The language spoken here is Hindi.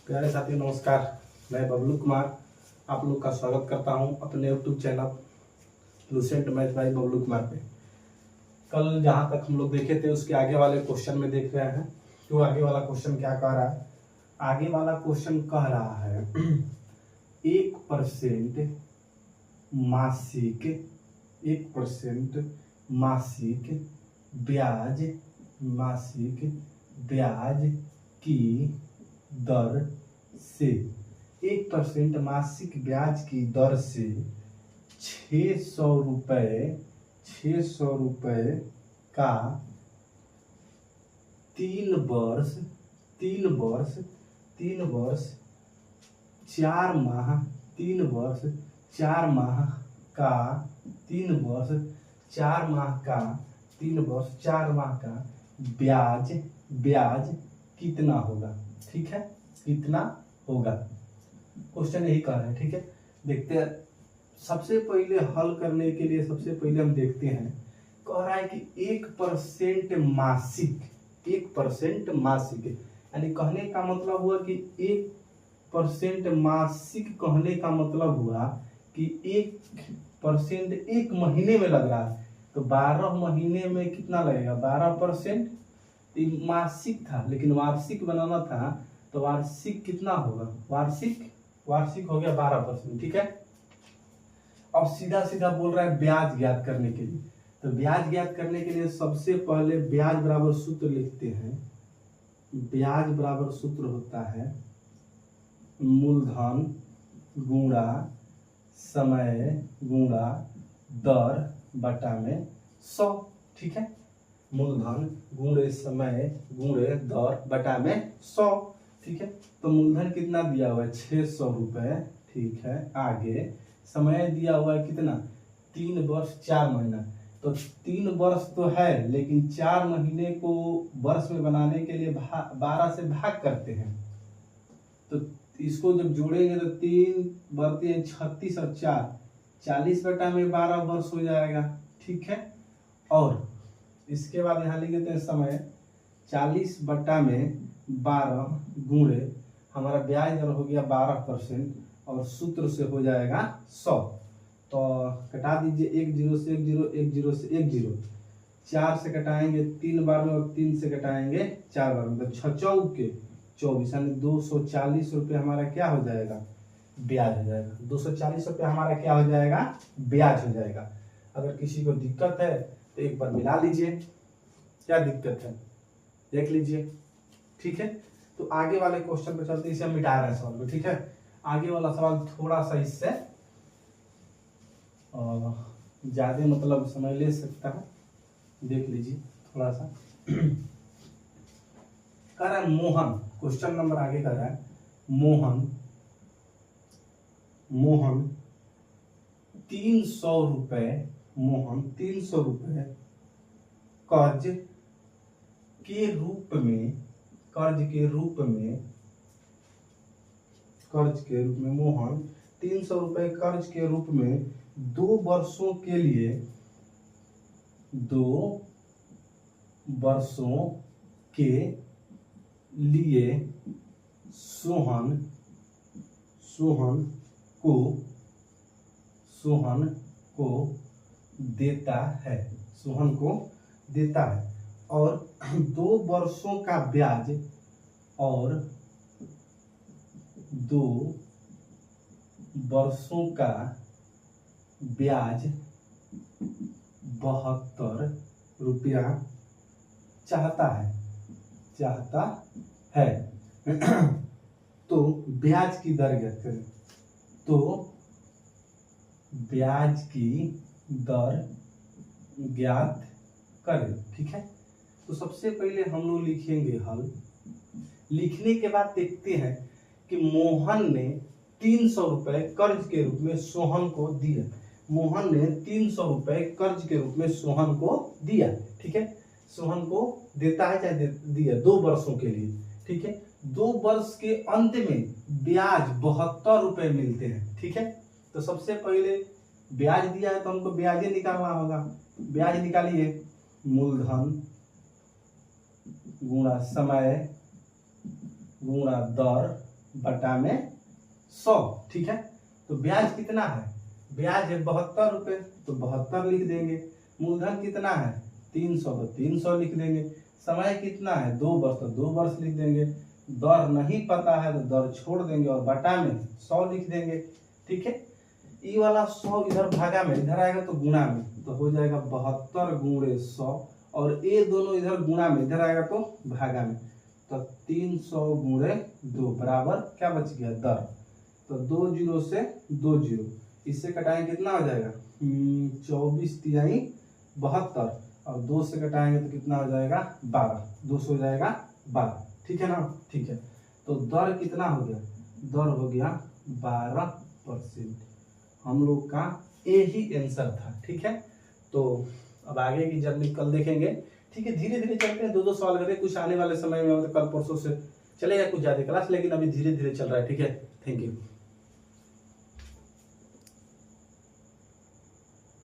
प्यारे साथियों नमस्कार। मैं बबलू कुमार आप लोग का स्वागत करता हूं अपने YouTube channel Lucent math by Bablu Kumar पे। कल जहां तक हम लोग देखे थे उसके आगे वाले क्वेश्चन में देख रहे हैं। तो आगे वाला क्वेश्चन क्या कह रहा है? आगे वाला क्वेश्चन कह रहा है 1% मासिक 1% मासिक ब्याज की दर से 1% मासिक ब्याज की दर से 600 रुपये का 3 वर्ष 4 माह का ब्याज कितना होगा? ठीक है, कितना होगा क्वेश्चन यही कह रहे हैं। ठीक है, देखते हैं। सबसे पहले हल करने के लिए सबसे पहले हम देखते हैं, कह रहा है कि 1% मासिक यानी कहने का मतलब हुआ कि 1% मासिक कहने का मतलब हुआ कि 1% एक महीने में लग रहा है। तो 12 महीने में कितना लगेगा? 12%। मासिक था लेकिन वार्षिक बनाना था, तो वार्षिक कितना होगा? वार्षिक हो गया 12%। ठीक है, अब सीधा सीधा बोल रहा है ब्याज ज्ञात करने के लिए। तो ब्याज ज्ञात करने के लिए सबसे पहले ब्याज बराबर सूत्र लिखते हैं। ब्याज बराबर सूत्र होता है मूलधन गुणा समय गुणा दर बटा में 100। ठीक है, मूलधन गुणे समय गुणे दर बटा में 100। ठीक है, तो मूलधन कितना दिया हुआ है? 600 रुपये। ठीक है, आगे समय दिया हुआ है कितना? 3 वर्ष 4 महीना। तो 3 वर्ष तो है लेकिन 4 महीने को वर्ष में बनाने के लिए 12 से भाग करते हैं। तो इसको जब जोड़ेंगे तो 3 बढ़ते हैं 36 और 4 40 बटा में 12 वर्ष हो जाएगा। ठीक है, और इसके बाद यहाँ लिख देते हैं समय 40 बटा में 12 गुणे हमारा ब्याज दर हो गया 12% और सूत्र से हो जाएगा 100। तो कटा दीजिए, 1 0 से 1 0, 1 0 से 1 0, 4 से कटाएंगे 3 बार में और 3 से कटाएंगे 4 बार में। तो 6 चौक के 24 यानी 240 रुपये हमारा क्या हो जाएगा? ब्याज हो जाएगा। 240 रुपये हमारा क्या हो जाएगा? ब्याज हो जाएगा। अगर किसी को दिक्कत है तो एक बार मिला लीजिए, क्या दिक्कत है देख लीजिए। ठीक है, तो आगे वाले क्वेश्चन पे चलते हैं। इसे हम मिटा रहे हैं सवाल को। ठीक है, आगे वाला सवाल थोड़ा सा इससे ज्यादा मतलब समय ले सकता है, देख लीजिए थोड़ा सा। कह रहा है मोहन, क्वेश्चन नंबर आगे कर रहा है मोहन 300 रुपये कर्ज के रूप में मोहन 300 रुपये कर्ज के रूप में 2 वर्षों के लिए सोहन को देता है और 2 वर्षों का ब्याज 72 रुपया चाहता है। तो ब्याज की दर ज्ञात करें। तो ब्याज की दर ज्ञात करें। ठीक है, तो सबसे पहले हम लोग लिखेंगे हल। लिखने के बाद देखते हैं कि मोहन ने 300 रुपये कर्ज के रूप में सोहन को दिया। मोहन ने 300 रुपये कर्ज के रूप में सोहन को दिया। ठीक है, सोहन को देता है चाहे दिया 2 वर्षों के लिए। ठीक है, 2 वर्ष के अंत में ब्याज 72 रुपये मिलते हैं। ठीक है, तो सबसे पहले ब्याज दिया है तो हमको ब्याज निकालना होगा। ब्याज निकालिए, मूलधन गुणा समय गुणा दर बटा में 100, ठीक है। तो ब्याज कितना है, ब्याज है 72 रुपये, तो 72 लिख देंगे। मूलधन कितना है 300, तो 300 लिख देंगे। समय कितना है 2 वर्ष, तो 2 वर्ष लिख देंगे। दर नहीं पता है तो दर छोड़ देंगे और बटा में 100 लिख देंगे, ठीक है। ये वाला 100 इधर भागा में, इधर आएगा तो गुणा में, तो हो जाएगा 72 गुणे 100, और ये दोनों इधर गुणा में, इधर आएगा तो भागा में, तो 300 गुणे 2 बराबर क्या बच गया दर। तो 2 जीरो से 2 जीरो, इससे कटाएंगे कितना हो जाएगा 24 तिहाई 72, और 2 से कटाएंगे तो कितना हो जाएगा 12, 2 से हो जाएगा 12, ठीक है ना, ठीक है। तो दर कितना हो गया, दर हो गया 12%। हम लोग का यही आंसर था, ठीक है। तो अब आगे की जर्नी कल देखेंगे, ठीक है। धीरे धीरे चलते हैं, 2-2 सवाल करें, कुछ आने वाले समय में मतलब कल परसों से चलेगा कुछ ज्यादा क्लास, लेकिन अभी धीरे धीरे चल रहा है, ठीक है। Thank you.